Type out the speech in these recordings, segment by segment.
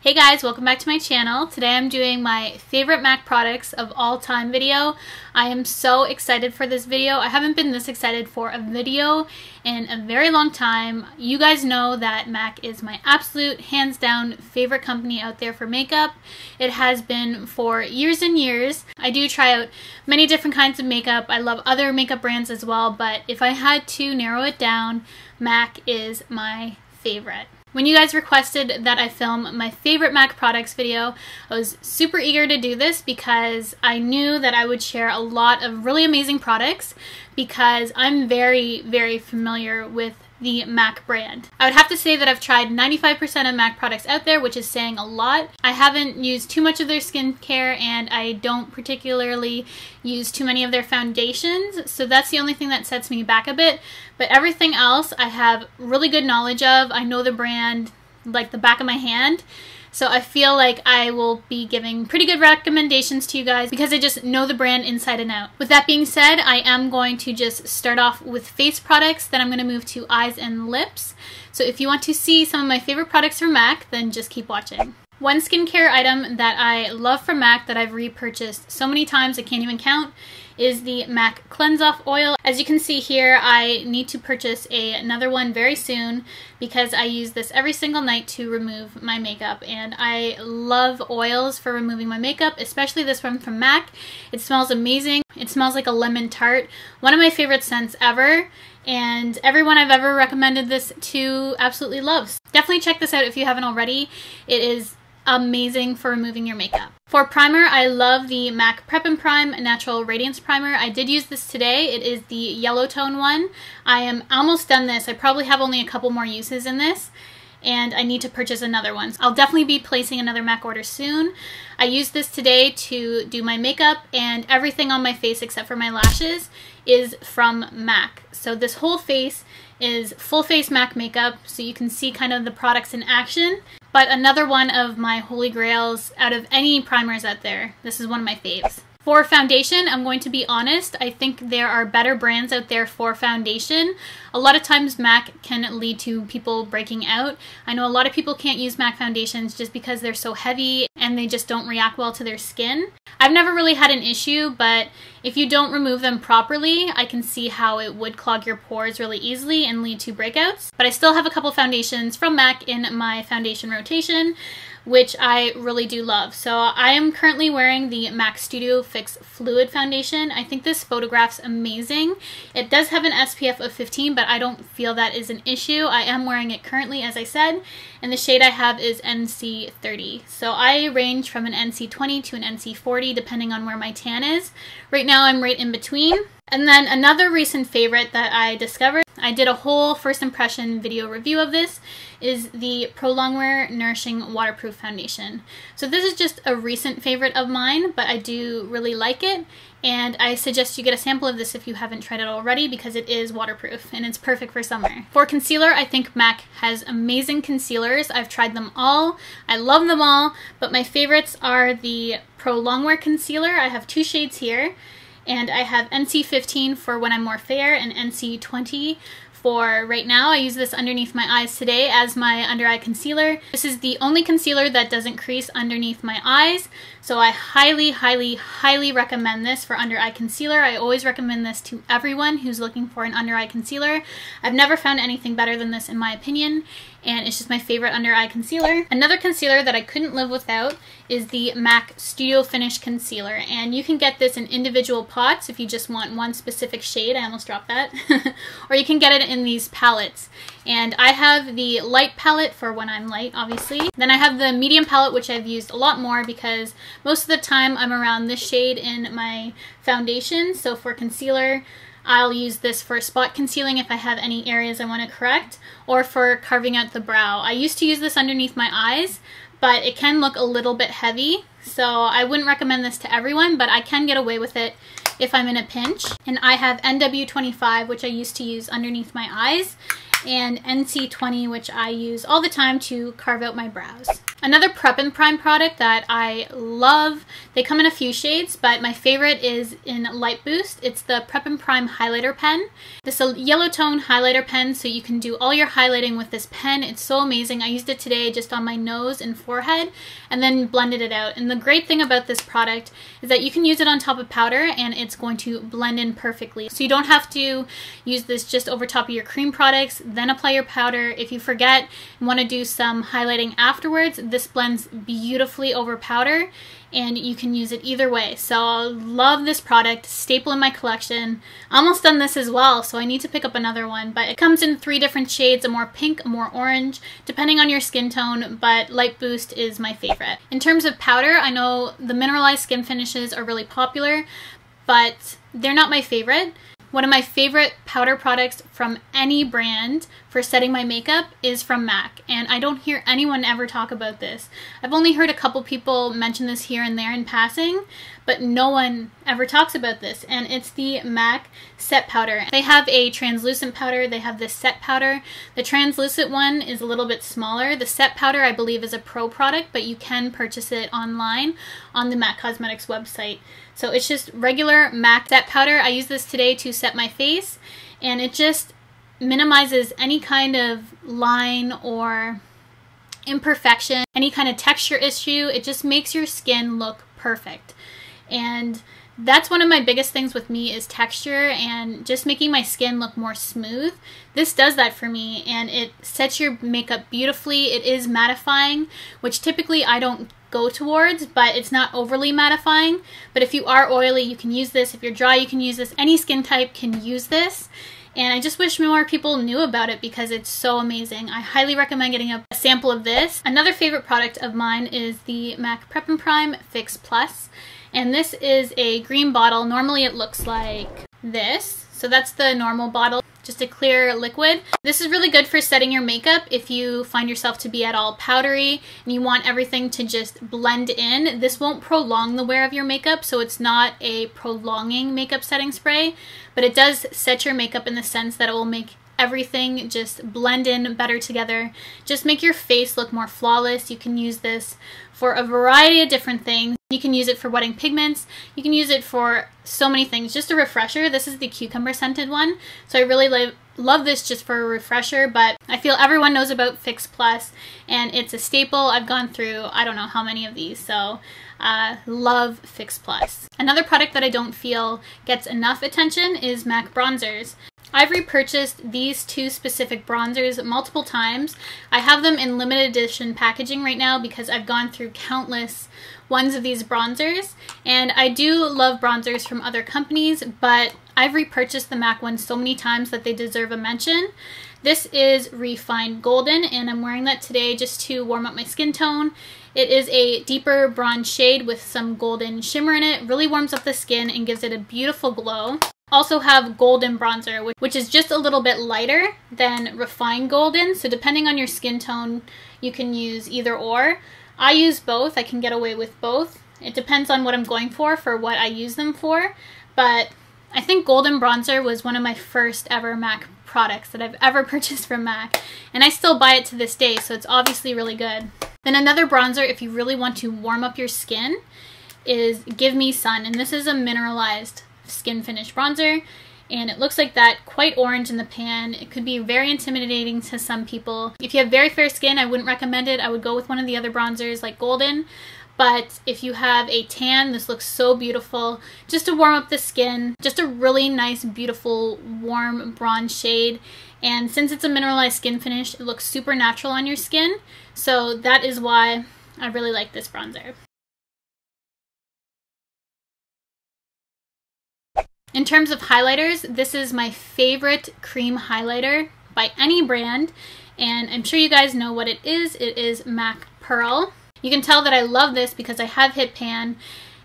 Hey guys, welcome back to my channel. Today I'm doing my favorite MAC products of all time video. I am so excited for this video. I haven't been this excited for a video in a very long time. You guys know that MAC is my absolute hands down favorite company out there for makeup. It has been for years and years. I do try out many different kinds of makeup. I love other makeup brands as well, but if I had to narrow it down, MAC is my favorite. When you guys requested that I film my favorite MAC products video, I was super eager to do this because I knew that I would share a lot of really amazing products because I'm very, very familiar with the MAC brand. I would have to say that I've tried 95% of MAC products out there, which is saying a lot. I haven't used too much of their skincare and I don't particularly use too many of their foundations, so that's the only thing that sets me back a bit. But everything else I have really good knowledge of. I know the brand like the back of my hand. So I feel like I will be giving pretty good recommendations to you guys because I just know the brand inside and out. With that being said, I am going to just start off with face products, then I'm going to move to eyes and lips. So if you want to see some of my favorite products from MAC, then just keep watching. One skincare item that I love from MAC that I've repurchased so many times I can't even count is the MAC Cleanse Off Oil. As you can see here, I need to purchase another one very soon because I use this every single night to remove my makeup, and I love oils for removing my makeup, especially this one from MAC. It smells amazing. It smells like a lemon tart. One of my favorite scents ever, and everyone I've ever recommended this to absolutely loves. Definitely check this out if you haven't already. It is amazing for removing your makeup. For primer, I love the MAC Prep and Prime Natural Radiance Primer. I did use this today. It is the yellow tone one. I am almost done this. I probably have only a couple more uses in this, and I need to purchase another one. I'll definitely be placing another MAC order soon. I used this today to do my makeup, and everything on my face except for my lashes is from MAC. So this whole face is full face MAC makeup, so you can see kind of the products in action. But another one of my holy grails out of any primers out there. This is one of my faves. For foundation, I'm going to be honest, I think there are better brands out there for foundation. A lot of times MAC can lead to people breaking out. I know a lot of people can't use MAC foundations just because they're so heavy and they just don't react well to their skin. I've never really had an issue, but if you don't remove them properly, I can see how it would clog your pores really easily and lead to breakouts. But I still have a couple foundations from MAC in my foundation rotation, which I really do love. So I am currently wearing the MAC Studio Fix Fluid Foundation. I think this photographs amazing. It does have an SPF of 15, but I don't feel that is an issue. I am wearing it currently, as I said, and the shade I have is NC30. So I range from an NC20 to an NC40 depending on where my tan is. Right now I'm right in between. And then another recent favorite that I discovered, I did a whole first impression video review of this, is the Pro Longwear Nourishing Waterproof Foundation. So this is just a recent favorite of mine, but I do really like it, and I suggest you get a sample of this if you haven't tried it already because it is waterproof and it's perfect for summer. For concealer, I think MAC has amazing concealers. I've tried them all. I love them all, but my favorites are the Pro Longwear Concealer. I have two shades here. And I have NC15 for when I'm more fair and NC20 for right now. I use this underneath my eyes today as my under eye concealer. This is the only concealer that doesn't crease underneath my eyes, so I highly, highly, highly recommend this for under eye concealer. I always recommend this to everyone who's looking for an under eye concealer. I've never found anything better than this in my opinion, and it's just my favorite under eye concealer. Another concealer that I couldn't live without is the MAC Studio Finish Concealer, and you can get this in individual pots if you just want one specific shade. I almost dropped that. Or you can get it in these palettes. And I have the light palette for when I'm light, obviously. Then I have the medium palette, which I've used a lot more because most of the time I'm around this shade in my foundation. So for concealer, I'll use this for spot concealing if I have any areas I want to correct, or for carving out the brow. I used to use this underneath my eyes, but it can look a little bit heavy, so I wouldn't recommend this to everyone, but I can get away with it if I'm in a pinch. And I have NW25, which I used to use underneath my eyes, and NC20, which I use all the time to carve out my brows. Another Prep and Prime product that I love, they come in a few shades, but my favorite is in Light Boost. It's the Prep and Prime highlighter pen. This is a yellow tone highlighter pen, so you can do all your highlighting with this pen. It's so amazing. I used it today just on my nose and forehead and then blended it out. And the great thing about this product is that you can use it on top of powder and it's going to blend in perfectly. So you don't have to use this just over top of your cream products, then apply your powder. If you forget and want to do some highlighting afterwards, this blends beautifully over powder and you can use it either way. So I love this product, staple in my collection. Almost done this as well, so I need to pick up another one, but it comes in 3 different shades, a more pink, a more orange, depending on your skin tone, but Light Boost is my favorite. In terms of powder, I know the mineralized skin finishes are really popular, but they're not my favorite. One of my favorite powder products from any brand for setting my makeup is from MAC, and I don't hear anyone ever talk about this. I've only heard a couple people mention this here and there in passing, but no one ever talks about this, and it's the MAC set powder. They have a translucent powder, they have this set powder. The translucent one is a little bit smaller. The set powder I believe is a pro product, but you can purchase it online on the MAC Cosmetics website. So it's just regular MAC set powder. I use this today to set my face, and it just minimizes any kind of line or imperfection, any kind of texture issue. It just makes your skin look perfect. And that's one of my biggest things with me is texture and just making my skin look more smooth. This does that for me, and it sets your makeup beautifully. It is mattifying, which typically I don't go towards, but it's not overly mattifying. But if you are oily, you can use this. If you're dry, you can use this. Any skin type can use this. And I just wish more people knew about it because it's so amazing. I highly recommend getting a sample of this. Another favorite product of mine is the MAC Prep and Prime Fix Plus. And this is a green bottle. Normally it looks like this. So that's the normal bottle, just a clear liquid. This is really good for setting your makeup if you find yourself to be at all powdery and you want everything to just blend in. This won't prolong the wear of your makeup, so it's not a prolonging makeup setting spray, but it does set your makeup in the sense that it will make everything just blend in better together. Just make your face look more flawless. You can use this for a variety of different things. You can use it for wetting pigments. You can use it for so many things. Just a refresher. This is the cucumber scented one. So I really love this just for a refresher, but I feel everyone knows about Fix Plus and it's a staple. I've gone through I don't know how many of these, so love Fix Plus. Another product that I don't feel gets enough attention is MAC bronzers. I've repurchased these 2 specific bronzers multiple times. I have them in limited edition packaging right now because I've gone through countless ones of these bronzers, and I do love bronzers from other companies, but I've repurchased the MAC ones so many times that they deserve a mention. This is Refined Golden, and I'm wearing that today just to warm up my skin tone. It is a deeper bronze shade with some golden shimmer in it. It really warms up the skin and gives it a beautiful glow. Also have Golden Bronzer, which is just a little bit lighter than Refined Golden, so depending on your skin tone, you can use either or. I use both. I can get away with both. It depends on what I'm going for what I use them for, but I think Golden Bronzer was one of my first ever MAC products that I've ever purchased from MAC, and I still buy it to this day, so it's obviously really good. Then another bronzer, if you really want to warm up your skin, is Give Me Sun, and this is a mineralized skin finish bronzer, and it looks like that, quite orange in the pan. It could be very intimidating to some people. If you have very fair skin, I wouldn't recommend it. I would go with one of the other bronzers like Golden, but if you have a tan, this looks so beautiful just to warm up the skin. Just a really nice, beautiful, warm bronze shade, and since it's a mineralized skin finish, it looks super natural on your skin, so that is why I really like this bronzer. In terms of highlighters, this is my favorite cream highlighter by any brand, and I'm sure you guys know what it is. It is MAC Pearl. You can tell that I love this because I have hit pan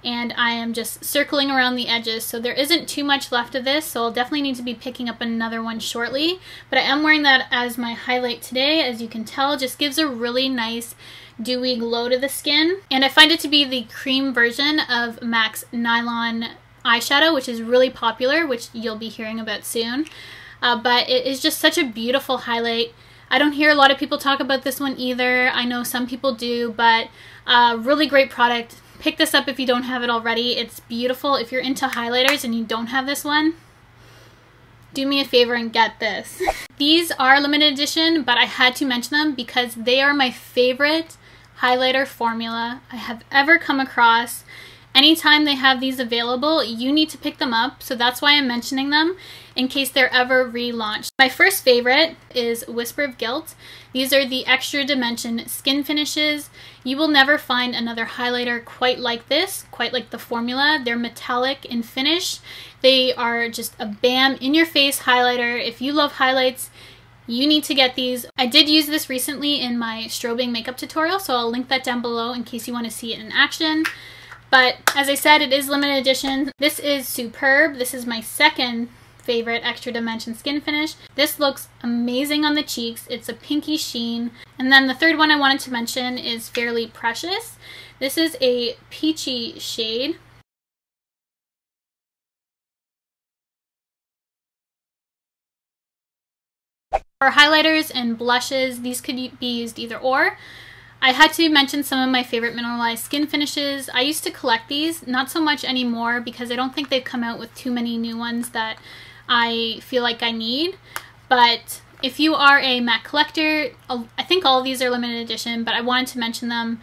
and I am just circling around the edges, so there isn't too much left of this, so I'll definitely need to be picking up another one shortly. But I am wearing that as my highlight today. As you can tell, it just gives a really nice dewy glow to the skin, and I find it to be the cream version of MAC's Nylon eyeshadow, which is really popular, which you'll be hearing about soon. But it is just such a beautiful highlight. I don't hear a lot of people talk about this one either. I know some people do, but really great product. Pick this up if you don't have it already. It's beautiful. If you're into highlighters and you don't have this one, do me a favor and get this. These are limited edition, but I had to mention them because they are my favorite highlighter formula I have ever come across. Anytime they have these available, you need to pick them up, so that's why I'm mentioning them in case they're ever relaunched. My first favorite is Whisper of Guilt. These are the extra dimension skin finishes. You will never find another highlighter quite like this, quite like the formula. They're metallic in finish. They are just a bam in your face highlighter. If you love highlights, you need to get these. I did use this recently in my strobing makeup tutorial, so I'll link that down below in case you want to see it in action. But as I said, it is limited edition. This is superb. This is my second favorite extra dimension skin finish. This looks amazing on the cheeks. It's a pinky sheen. And then the third one I wanted to mention is Fairly Precious. This is a peachy shade. For highlighters and blushes, these could be used either or. I had to mention some of my favorite mineralized skin finishes. I used to collect these, not so much anymore because I don't think they've come out with too many new ones that I feel like I need. But if you are a MAC collector, I think all of these are limited edition, but I wanted to mention them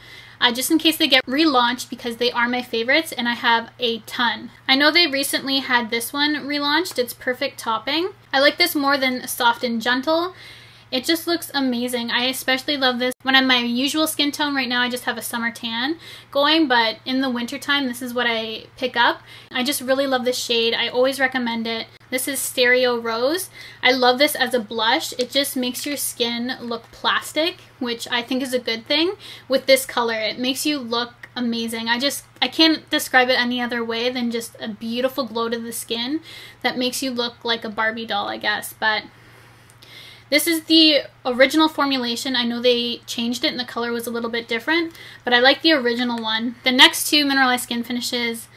just in case they get relaunched because they are my favorites and I have a ton. I know they recently had this one relaunched. It's Perfect Topping. I like this more than Soft and Gentle. It just looks amazing. I especially love this when I'm my usual skin tone. Right now I just have a summer tan going, but in the winter time this is what I pick up. I just really love this shade. I always recommend it. This is Stereo Rose. I love this as a blush. It just makes your skin look plastic, which I think is a good thing with this color. It makes you look amazing. I can't describe it any other way than just a beautiful glow to the skin that makes you look like a Barbie doll, I guess. But this is the original formulation. I know they changed it and the color was a little bit different, but I like the original one. The next two mineralized skin finishes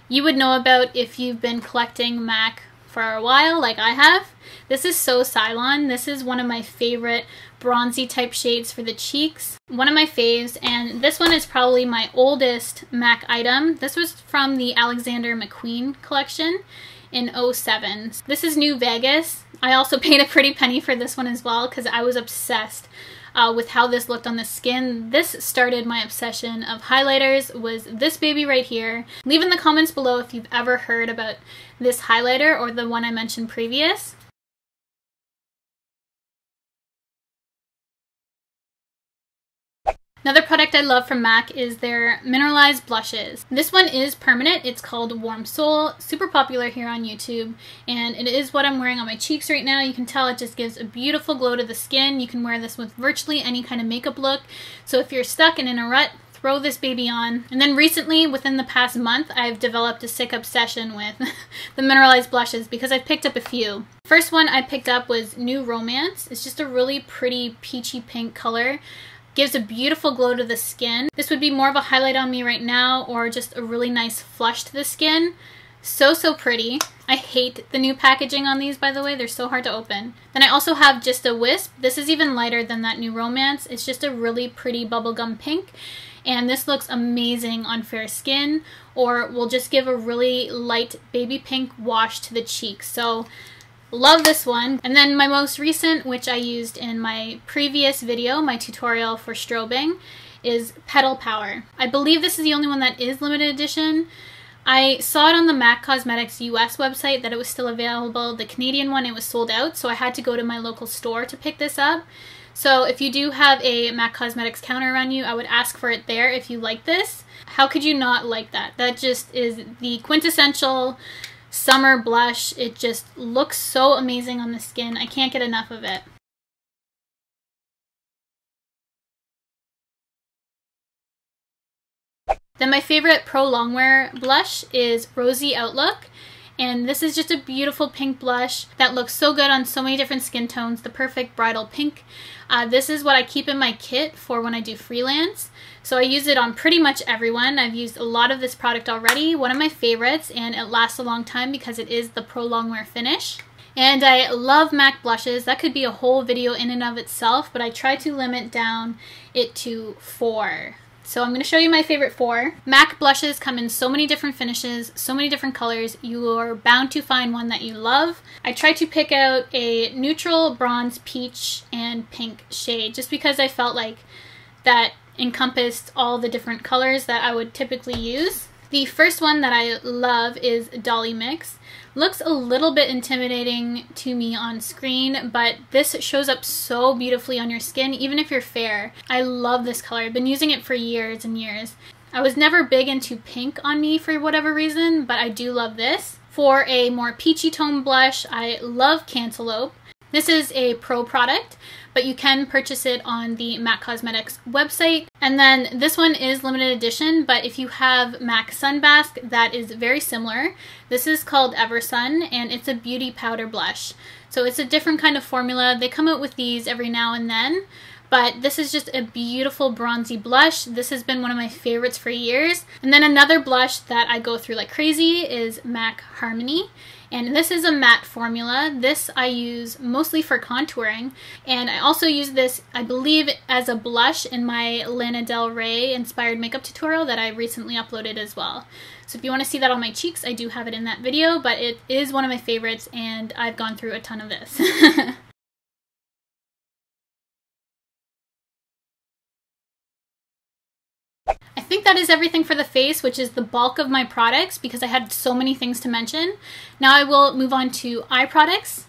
you would know about if you've been collecting MAC for a while like I have. This is So Cylon. This is one of my favorite bronzy type shades for the cheeks. One of my faves, and this one is probably my oldest MAC item. This was from the Alexander McQueen collection in 07. This is New Vegas. I also paid a pretty penny for this one as well because I was obsessed with how this looked on the skin. This started my obsession of highlighters, was this baby right here. Leave in the comments below if you've ever heard about this highlighter or the one I mentioned previous. Another product I love from MAC is their mineralized blushes. This one is permanent. It's called Warm Soul. Super popular here on YouTube, and it is what I'm wearing on my cheeks right now. You can tell it just gives a beautiful glow to the skin. You can wear this with virtually any kind of makeup look. So if you're stuck and in a rut, throw this baby on. And then recently, within the past month, I've developed a sick obsession with the mineralized blushes because I've picked up a few. First one I picked up was New Romance. It's just a really pretty peachy pink color. Gives a beautiful glow to the skin. This would be more of a highlight on me right now or just a really nice flush to the skin. So pretty. I hate the new packaging on these, by the way. They're so hard to open. Then I also have Just a Wisp. This is even lighter than that New Romance. It's just a really pretty bubblegum pink. And this looks amazing on fair skin or will just give a really light baby pink wash to the cheeks. So love this one. And then my most recent, which I used in my previous video, my tutorial for strobing, is Petal Power. I believe this is the only one that is limited edition. I saw it on the MAC Cosmetics US website that it was still available. The Canadian one, it was sold out, so I had to go to my local store to pick this up. So if you do have a MAC Cosmetics counter around you, I would ask for it there if you like this. How could you not like that? That just is the quintessential summer blush. It just looks so amazing on the skin. I can't get enough of it. Then my favorite Pro Longwear blush is Rosy Outlook. And this is just a beautiful pink blush that looks so good on so many different skin tones. The perfect bridal pink. This is what I keep in my kit for when I do freelance. So I use it on pretty much everyone. I've used a lot of this product already. One of my favorites, and it lasts a long time because it is the Pro Longwear finish. And I love MAC blushes. That could be a whole video in and of itself, but I try to limit down it to 4. So I'm going to show you my favorite 4. MAC blushes come in so many different finishes, so many different colors. You are bound to find one that you love. I tried to pick out a neutral bronze, peach, and pink shade just because I felt like that encompassed all the different colors that I would typically use. The first one that I love is Dolly Mix. Looks a little bit intimidating to me on screen, but this shows up so beautifully on your skin, even if you're fair. I love this color. I've been using it for years and years. I was never big into pink on me for whatever reason, but I do love this. For a more peachy tone blush, I love Cantaloupe. This is a pro product, but you can purchase it on the MAC Cosmetics website. And then this one is limited edition, but if you have MAC Sunbask, that is very similar. This is called Eversun, and it's a beauty powder blush. So it's a different kind of formula. They come out with these every now and then, but this is just a beautiful bronzy blush. This has been one of my favorites for years. And then another blush that I go through like crazy is MAC Harmony. And this is a matte formula. This I use mostly for contouring. And I also use this, I believe, as a blush in my Lana Del Rey inspired makeup tutorial that I recently uploaded as well. So if you want to see that on my cheeks, I do have it in that video, but it is one of my favorites and I've gone through a ton of this. I think that is everything for the face, which is the bulk of my products because I had so many things to mention. Now I will move on to eye products.